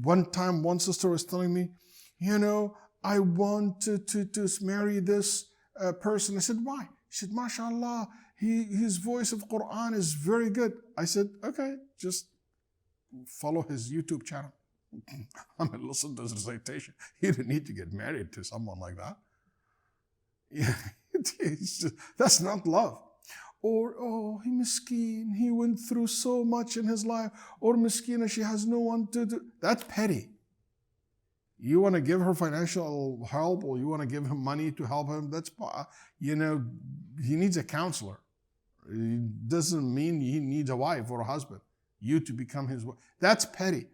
one time, one sister was telling me, I want to marry this person. I said, why? She said, mashallah, his voice of Quran is very good. I said, okay, just follow his YouTube channel. Listen to his recitation. You don't need to get married to someone like that. Yeah, that's not love. Or, oh, he miskeen, he went through so much in his life. Or miskina, she has no one to do. That's petty. You want to give her financial help, or you want to give him money to help him, that's, he needs a counselor. It doesn't mean he needs a wife or a husband. You to become his wife. That's petty.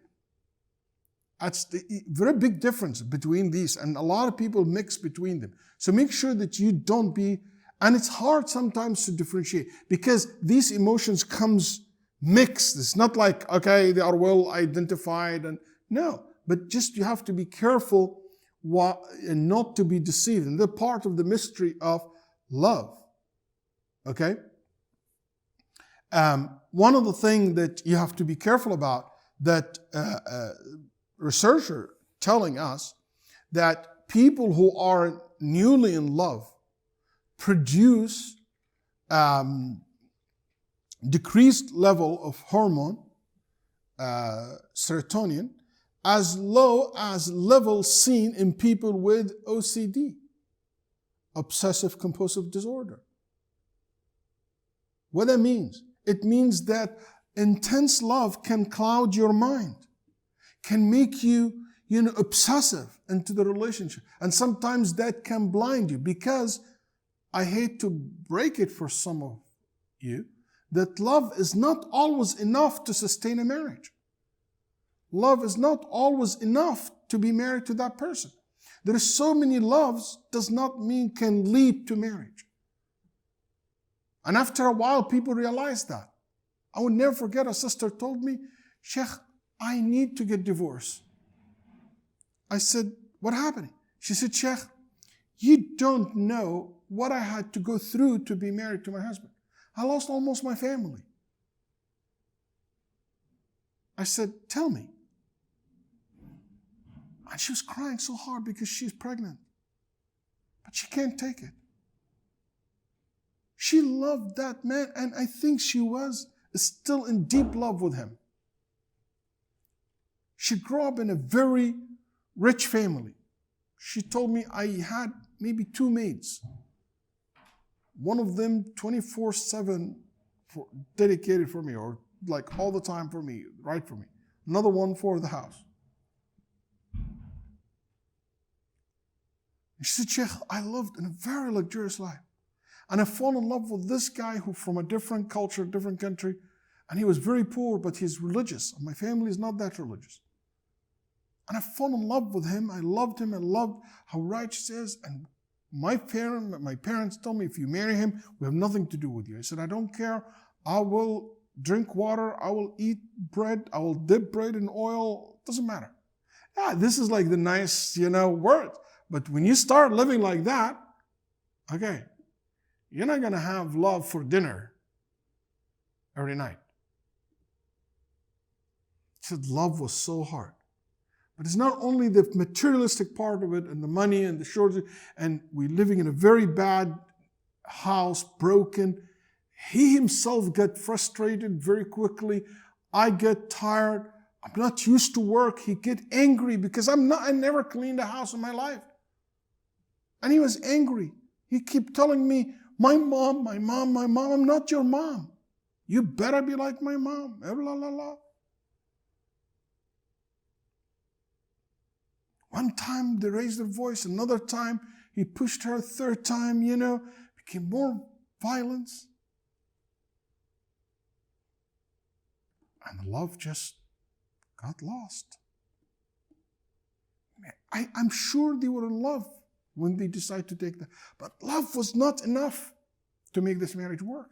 That's the very big difference between these. And a lot of people mix between them. So make sure that you don't be, and it's hard sometimes to differentiate because these emotions comes mixed. It's not like, okay, they are well identified and no, but just you have to be careful and not to be deceived. And they're part of the mystery of love. Okay? One of the things that you have to be careful about that researchers telling us that people who are newly in love produce decreased level of hormone serotonin as low as levels seen in people with OCD, obsessive compulsive disorder. What that means? It means that intense love can cloud your mind, can make you, obsessive into the relationship. And sometimes that can blind you because I hate to break it for some of you, that love is not always enough to sustain a marriage. Love is not always enough to be married to that person. There are so many loves does not mean can lead to marriage. And after a while, people realize that. I will never forget a sister told me, Sheikh, I need to get divorced. I said, what happened? She said, Sheikh, you don't know what I had to go through to be married to my husband. I lost almost my family. I said, tell me. And she was crying so hard because she's pregnant. But she can't take it. She loved that man, and I think she was still in deep love with him. She grew up in a very rich family. She told me I had maybe 2 maids. One of them 24/7 dedicated for me, or like all the time for me, right for me. Another one for the house. And she said, Sheikh, I lived in a very luxurious life. And I fell in love with this guy who from a different culture, different country, and he was very poor, but he's religious. And my family is not that religious. And I fell in love with him. I loved him. I loved how righteous he is. And my parents told me, if you marry him, we have nothing to do with you. I said, I don't care. I will drink water. I will eat bread. I will dip bread in oil. It doesn't matter. Yeah, this is like the nice, word. But when you start living like that, okay, you're not going to have love for dinner every night. She said love was so hard. But it's not only the materialistic part of it and the money and the shortage, and we're living in a very bad house, broken. He himself got frustrated very quickly. I get tired. I'm not used to work. He get angry because I never cleaned a house in my life. And he was angry. He kept telling me, my mom, I'm not your mom. You better be like my mom. La, la, la. One time they raised their voice, another time he pushed her, third time, became more violence. And the love just got lost. I'm sure they were in love when they decided to take that. But love was not enough to make this marriage work.